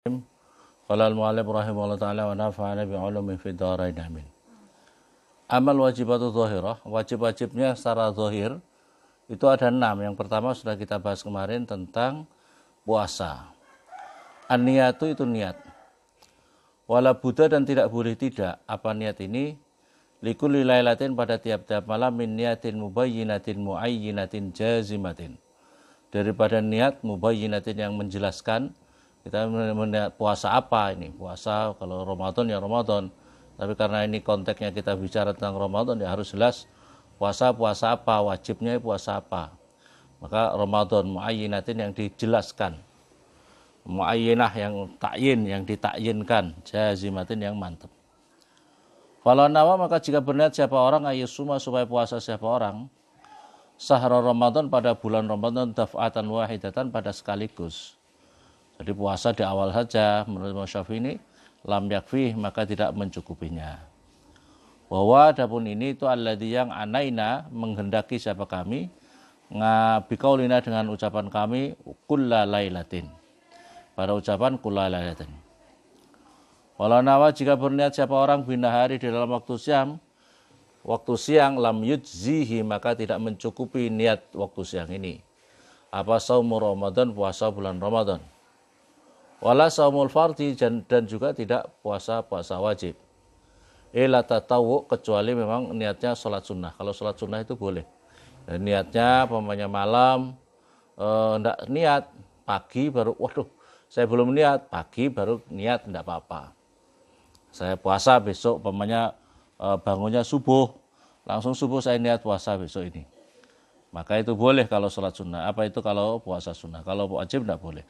Qala al-mu'allif rahimahullah ta'ala wa nafa'ana bi'ulumi fid dharain amin. Amal wajibatu dhahirah, wajib-wajibnya secara zahir itu ada 6. Yang pertama sudah kita bahas kemarin tentang puasa. An-niyatu itu niat. Wala buddha dan tidak boleh tidak. Apa niat ini? Likulli lailatin pada tiap-tiap malam min niyatin mubayyinatin muayyinatin jazimatin. Daripada niat mubayyinatin yang menjelaskan, kita melihat puasa apa ini? Puasa kalau Ramadan ya Ramadan. Tapi karena ini konteksnya kita bicara tentang Ramadan ya harus jelas puasa apa, wajibnya puasa apa. Maka Ramadan muayyinatin yang dijelaskan. Muayyinah yang takyin, yang ditakyinkan, jazimatin yang mantap. Kalau nawa maka jika berniat siapa orang ayyusuma supaya puasa siapa orang sahra Ramadan pada bulan Ramadan daf'atan wahidatan pada sekaligus. Jadi puasa di awal saja menurut Imam Syafi'i ini lam yakfi maka tidak mencukupinya. Bahwa adapun ini itu alladzi yang anaina menghendaki siapa kami ngabiqaulina dengan ucapan kami kulla lailatin. Pada ucapan kulla lailatin. Walau nawa jika berniat siapa orang binahari di dalam waktu siang lam yujzihi maka tidak mencukupi niat waktu siang ini. Apa saumu Ramadan puasa bulan Ramadan. Wala saumul fardhi dan juga tidak puasa wajib. Ila tatawu kecuali memang niatnya sholat sunnah. Kalau sholat sunnah itu boleh. Dan niatnya pemanya malam, enggak niat pagi baru, waduh saya belum niat, pagi baru niat enggak apa-apa. Saya puasa besok pemanya bangunnya subuh, langsung subuh saya niat puasa besok ini. Maka itu boleh kalau sholat sunnah. Apa itu kalau puasa sunnah? Kalau wajib enggak boleh.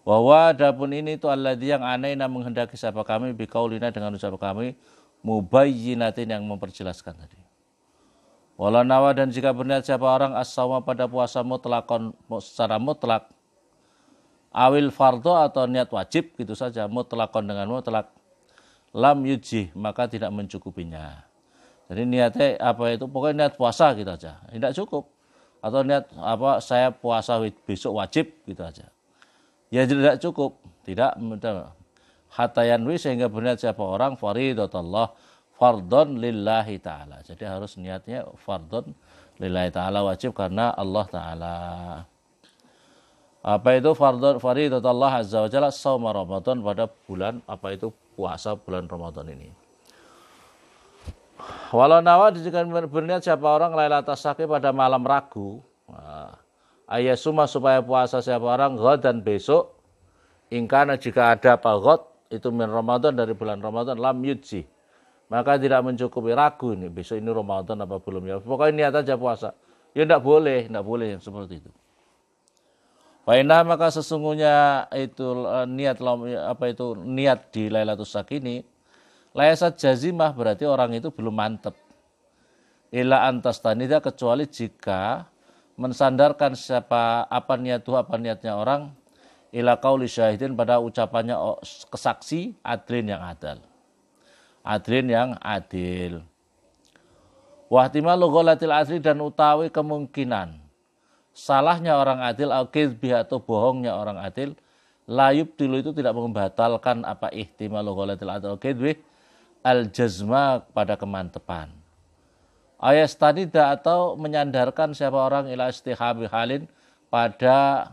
Bahwa adapun ini itu alladzi yang anaina menghendaki siapa kami biqaulina dengan ucapan kami mubayyinatin yang memperjelaskan tadi. Wala nawa dan jika berniat siapa orang as-sauma pada puasa mutlakon secara mutlak awil fardhu atau niat wajib gitu saja mutlakon dengan mutlak lam yujih maka tidak mencukupinya. Jadi niatnya apa itu pokoknya niat puasa gitu aja. Tidak cukup. Atau niat apa saya puasa besok wajib gitu aja. Ya tidak cukup, tidak hatta yanwi sehingga berniat siapa orang faridatullah fardhon lillahi ta'ala. Jadi harus niatnya fardhon lillahi ta'ala wajib karena Allah ta'ala. Apa itu fardhon faridatullah azza wa jalla shaum Ramadan pada bulan apa itu puasa bulan Ramadan ini. Walau nawa jika berniat siapa orang lailatul syaki pada malam ragu. Ayasuma supaya puasa siapa orang dan besok ingkana jika ada ghad itu min Ramadan dari bulan Ramadan lam yujzi maka tidak mencukupi ragu ini besok ini Ramadan apa belum ya pokoknya niat aja puasa ya enggak boleh yang seperti itu. Fainah maka sesungguhnya itu niat apa itu niat di Lailatul Syaki ini laisat jazimah berarti orang itu belum mantep. Ila antastanida kecuali jika mensandarkan siapa apa niatnya orang ila qauli syahidin pada ucapannya kesaksi adlin yang adil wahtimalu ghalatil adli dan utawi kemungkinan salahnya orang adil atau bohongnya orang adil layub dulu itu tidak membatalkan apa ihtimalu ghalatil adli al jazma pada kemantepan ayastanida atau menyandarkan siapa orang ila istihabi halin pada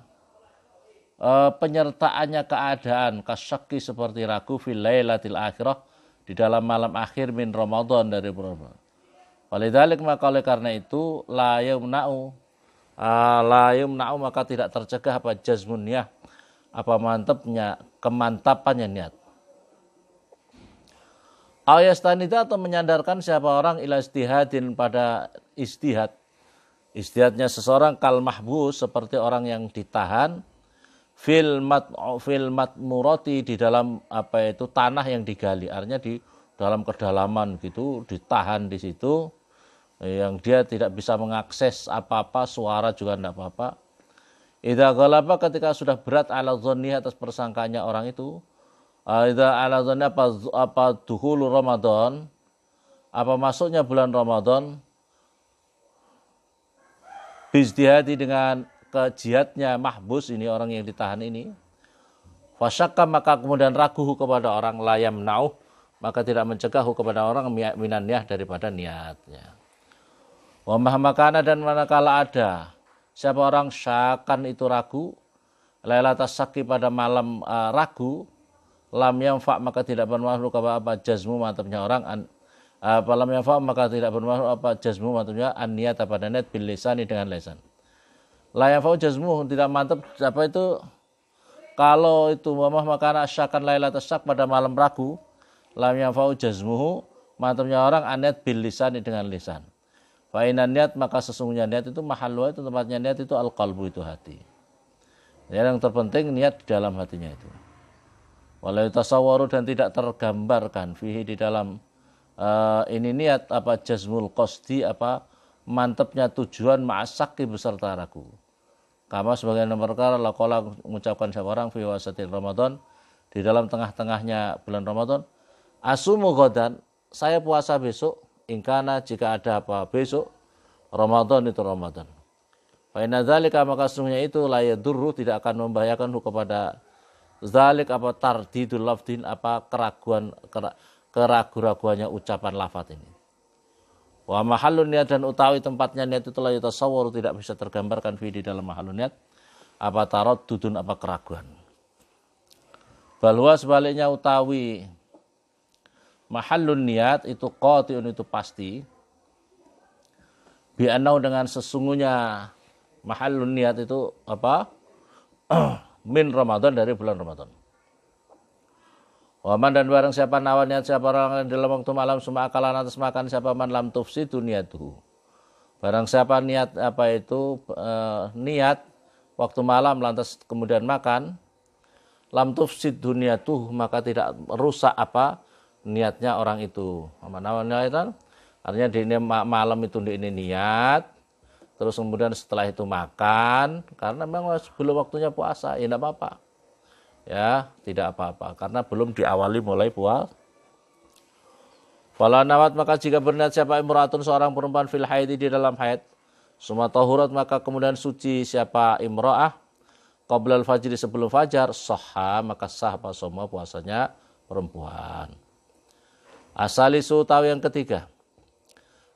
penyertaannya keadaan kasyaki seperti ragu fil lailatil akhirah di dalam malam akhir min Ramadan dari Ramadan. Walidzalik maka oleh karena itu la yumna'u maka tidak tercegah apa jazmun niyah apa mantapnya kemantapannya niat. Ayastanida atau menyandarkan siapa orang ila istihadin pada istihadnya seseorang kal mahbus seperti orang yang ditahan fil matmurati di dalam apa itu tanah yang digali artinya di dalam kedalaman gitu ditahan di situ yang dia tidak bisa mengakses apa-apa suara juga tidak apa-apa. Idza ghalaba ketika sudah berat ala dhanni atas persangkanya orang itu idza ala dhanni apa dukhul Ramadan apa masuknya bulan Ramadan bizdihadi dengan kejihadnya mahbus ini orang yang ditahan ini Fasyakka maka kemudian ragu kepada orang, la yamna'uh maka tidak mencegah kepada orang minan niyah daripada niatnya. Wa mahmakana dan manakala ada siapa orang syakan itu ragu, lailatas syaki pada malam ragu, lam yanfa maka tidak bermakna apa jazmu mantapnya orang apa lam yanfa maka tidak bermakna apa jazmu mantapnya an niat pada niat bil lisani dengan lisan. La yanfa jazmu tidak mantap apa itu kalau itu wa mahmakana syakan lailatas syak pada malam ragu, lam yanfa jazmuhu mantapnya orang an niat bil lisani dengan lisan. Fa'inan niat maka sesungguhnya niat itu mahalluha itu tempatnya niat itu al-qalbu itu hati. Yang terpenting niat di dalam hatinya itu. Walau tasawwaru dan tidak tergambarkan fihi di dalam ini niat apa jazmul qasdi apa mantapnya tujuan ma'asaki beserta ragu. Kama sebagai nomor perkara laqala mengucapkan siapa orang fi wasatil Ramadan di dalam tengah-tengahnya bulan Ramadan asumu ghadan saya puasa besok ingkana jika ada apa besok Ramadan itu Ramadan. Fa inna dzalika maka sesungguhnya itu la yadurru tidak akan membahayakan kepada zalik apa tardidul lafdin apa keraguan-raguannya ucapan lafaz ini. Wa mahallun niat dan utawi tempatnya niat itu la yatasawwar tidak bisa tergambarkan fi di dalam mahallun niat apa taraddudun apa keraguan. Balwa sebaliknya utawi mahallun niat itu qati'un itu pasti bi'annau dengan sesungguhnya mahallun niat itu apa min Ramadan dari bulan Ramadan. Waman dan barang siapa nawan niat siapa orang dalam waktu malam semua akalan atas makan siapa man lam tufsidu niyatuhu. Barang siapa niat apa itu niat waktu malam lantas kemudian makan lam tufsidu niyatuhu maka tidak rusak apa niatnya orang itu. Nawan artinya di ini malam itu di ini niat, terus kemudian setelah itu makan, karena memang sebelum waktunya puasa, ya tidak apa-apa. Ya, tidak apa-apa, karena belum diawali mulai puasa. Fala nawat maka jika berniat siapa imra'atun seorang perempuan fil haidi di dalam haid, summa tahurat maka kemudian suci siapa imra'ah qabla al-fajri sebelum fajar, sahha maka sah apa semua puasanya perempuan. Asalisu tahu yang ketiga.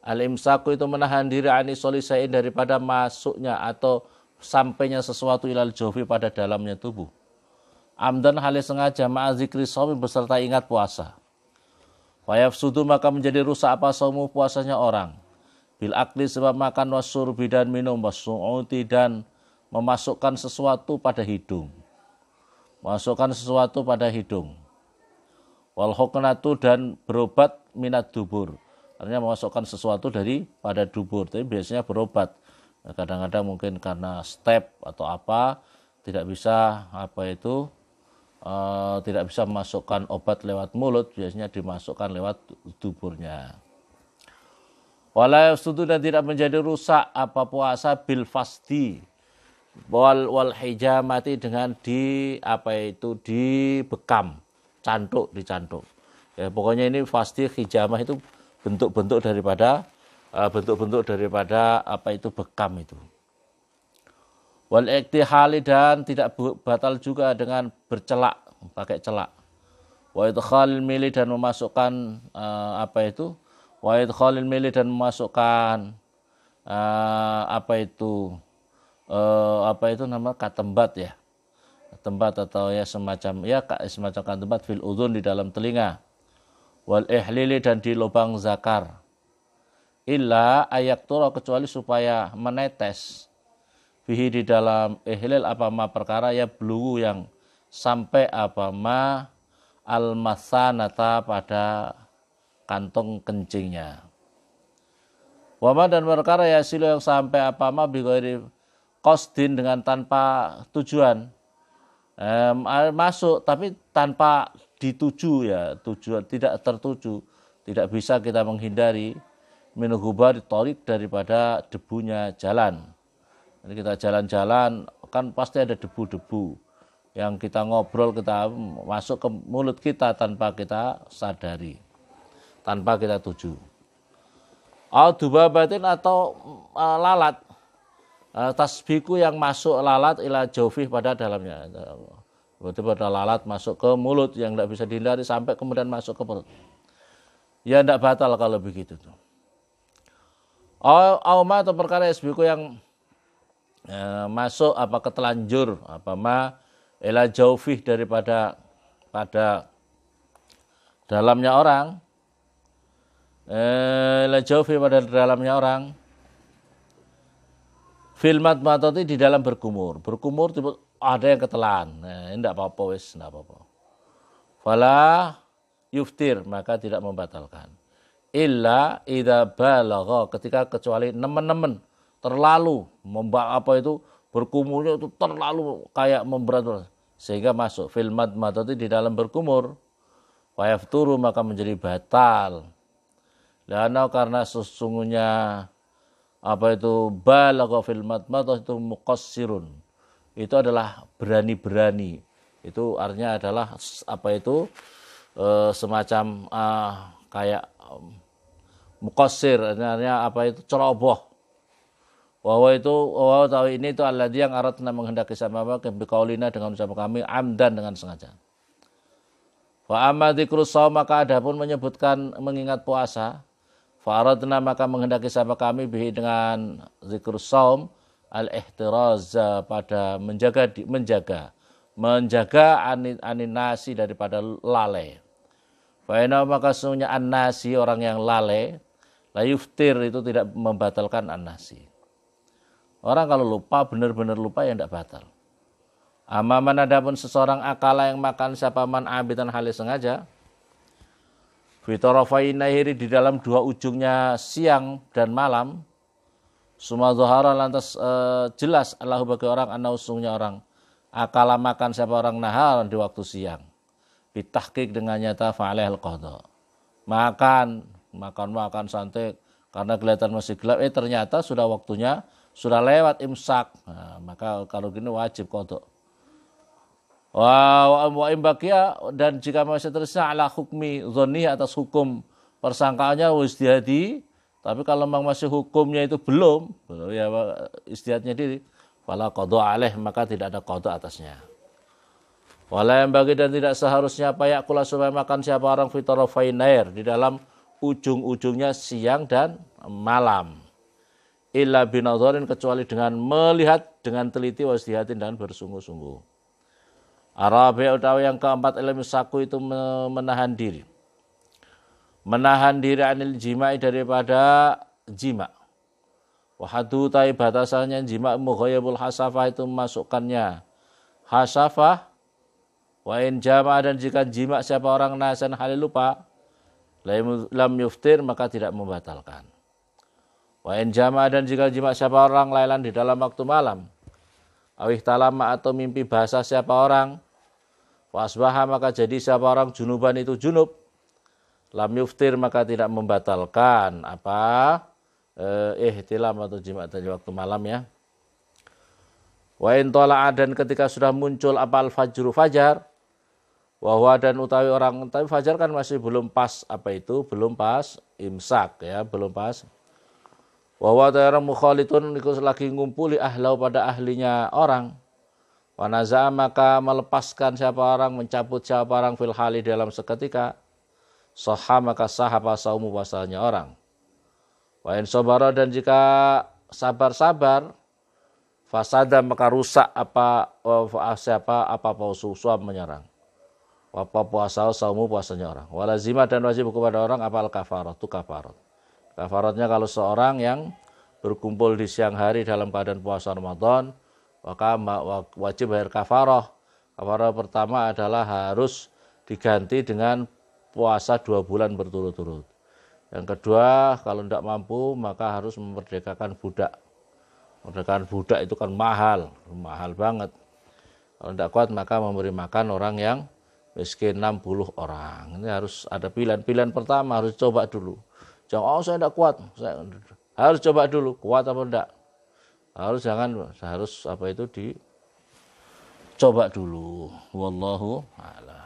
Al-imsaku itu menahan diri ani solisain daripada masuknya atau sampainya sesuatu ilal jofi pada dalamnya tubuh. Amdan halis sengaja ma'azikri shaumi beserta ingat puasa. Fayafsudu maka menjadi rusak apa saumu puasanya orang. Bil akli sebab makan wasurbi dan minum wasu'uti dan memasukkan sesuatu pada hidung. Masukkan sesuatu pada hidung. Wal huknatu dan berobat minat dubur. Artinya memasukkan sesuatu pada dubur. Tapi biasanya berobat. Kadang-kadang mungkin karena step atau apa tidak bisa tidak bisa memasukkan obat lewat mulut, biasanya dimasukkan lewat duburnya. Wala yafsudu dan tidak menjadi rusak apa puasa bil fasti wal hijamati dengan dibekam, dicantuk. Ya, pokoknya ini fasti hijamah itu bentuk-bentuk daripada bekam itu. Wal iktihali dan tidak batal juga dengan bercelak, pakai celak. Wa idkhalil mili dan memasukkan memasukkan katembat ya. Katembat atau ya semacam katembat fil udhun di dalam telinga. Wal ihlili dan di lubang zakar. Illa ayaktura kecuali supaya menetes fihi di dalam ihlil perkara ya blugu yang sampai al-masanata pada kantong kencingnya. Wama dan perkara ya silo yang sampai bighairi qasdin dengan tanpa tujuan. Masuk tapi tanpa dituju ya, tujuan tidak tertuju, tidak bisa kita menghindari minuhubari torik daripada debunya jalan. Jadi kita jalan-jalan kan pasti ada debu-debu yang kita ngobrol, kita masuk ke mulut kita tanpa kita sadari, tanpa kita tuju. Dubabatin atau lalat, tasbiku yang masuk lalat ila jawfih pada dalamnya. Tiba-tiba ada lalat masuk ke mulut yang tidak bisa dihindari sampai kemudian masuk ke perut. Ya tidak batal kalau begitu tuh. Auma atau perkara SBQ yang masuk apa ketelanjur apa ma ela jaufih daripada pada dalamnya orang ela jaufih pada dalamnya orang filmat matoti di dalam berkumur tiba ada yang ketelan. Nah, ini tidak apa-apa wis, tidak apa-apa. Fala yuftir, maka tidak membatalkan. Illa idza balagha, ketika kecuali nemen-nemen terlalu apa itu berkumurnya itu terlalu kayak memberat sehingga masuk fil madmadati di dalam berkumur. Wa yafturu, maka menjadi batal. Karena sesungguhnya apa itu balagha fil madmadati itu muqassirun. Itu adalah berani-berani. Itu artinya adalah apa itu semacam kayak muqassir, artinya apa itu ceroboh. Bahwa tahu ini itu alladzi yang aradna menghendaki sama biqaulina dengan ucapan kami amdan dengan sengaja. Wa amma dzikrus shaum, maka adapun menyebutkan mengingat puasa, fa aradna maka menghendaki sama kami bihi dengan dzikrus shaum al-ihtiraz pada menjaga anin nasi daripada lalai. Fa'ina maka sesungguhnya an-nasi orang yang lalai la yuftir itu tidak membatalkan an-nasi. Orang kalau lupa benar-benar lupa ya tidak batal. Amaman adapun seseorang akala yang makan siapa man abidan halis sengaja fitarafainahiri di dalam dua ujungnya siang dan malam. Suma zohara lantas jelas Allahu bagi orang usungnya orang akala makan siapa orang nahar di waktu siang bitahqiq dengan nyata fa'alaihi al-qadha. Makan santai karena kelihatan masih gelap ternyata sudah waktunya sudah lewat imsak. Nah, maka kalau gini wajib qadha. Wa imbakia, dan jika masih terusnya ala hukmi dzanni atas hukum persangkaannya wisdihadi. Tapi kalau memang masih hukumnya itu belum ya istihadnya diri, fala qadha alaih, maka tidak ada qadha atasnya. Wala yang bagi dan tidak seharusnya apa yakula supaya makan siapa orang fitarafain nair di dalam ujung-ujungnya siang dan malam. Illa binadharin, kecuali dengan melihat dengan teliti wasdihatin dan bersungguh-sungguh. Arabi utawi yang keempat ilmu saku itu menahan diri. Menahan diri anil jima'i daripada jima. Wahadu tai batasannya jima mughayabul hasafah itu memasukkannya hasafah. Wa in jama', dan jika jima siapa orang nasan halil lupa lam yuftir, maka tidak membatalkan. Wa in jama', dan jika jima siapa orang lailan di dalam waktu malam. Awih talama, atau mimpi basah siapa orang. Wa asbaha, maka jadi siapa orang junuban itu junub. Lam yuftir, maka tidak membatalkan apa ihtilam atau jima' tadi waktu malam ya. Wa in tala'a, dan ketika sudah muncul apa al-fajru fajar, wahwa dan utawi orang, tapi fajar kan masih belum pas apa itu, belum pas imsak ya, belum pas. Wahwa ta'ala mukhalitun, ikut lagi ngumpuli ahlau pada ahlinya orang. Wa naza'a, maka melepaskan siapa orang, mencabut siapa orang fil hali dalam seketika. Soha, maka sah apa saumu puasanya orang. Wa in sobara, dan jika sabar-sabar, fasada, maka rusak apa suam menyerang. Apa puasa saumu puasanya orang. Walazima, dan wajib kepada orang apal kafarat, itu kafarat. Kafaratnya kalau seorang yang berkumpul di siang hari dalam keadaan puasa Ramadan, maka wajib bayar kafarah. Kafarah pertama adalah harus diganti dengan puasa 2 bulan berturut-turut. Yang kedua, kalau tidak mampu maka harus memerdekakan budak. Memerdekakan budak itu kan mahal banget. Kalau tidak kuat maka memberi makan orang yang miskin 60 orang. Ini harus ada pilihan pertama, harus coba dulu. Jangan saya tidak kuat, saya harus coba dulu kuat apa tidak. Harus apa itu dicoba dulu. Wallahu a'lam.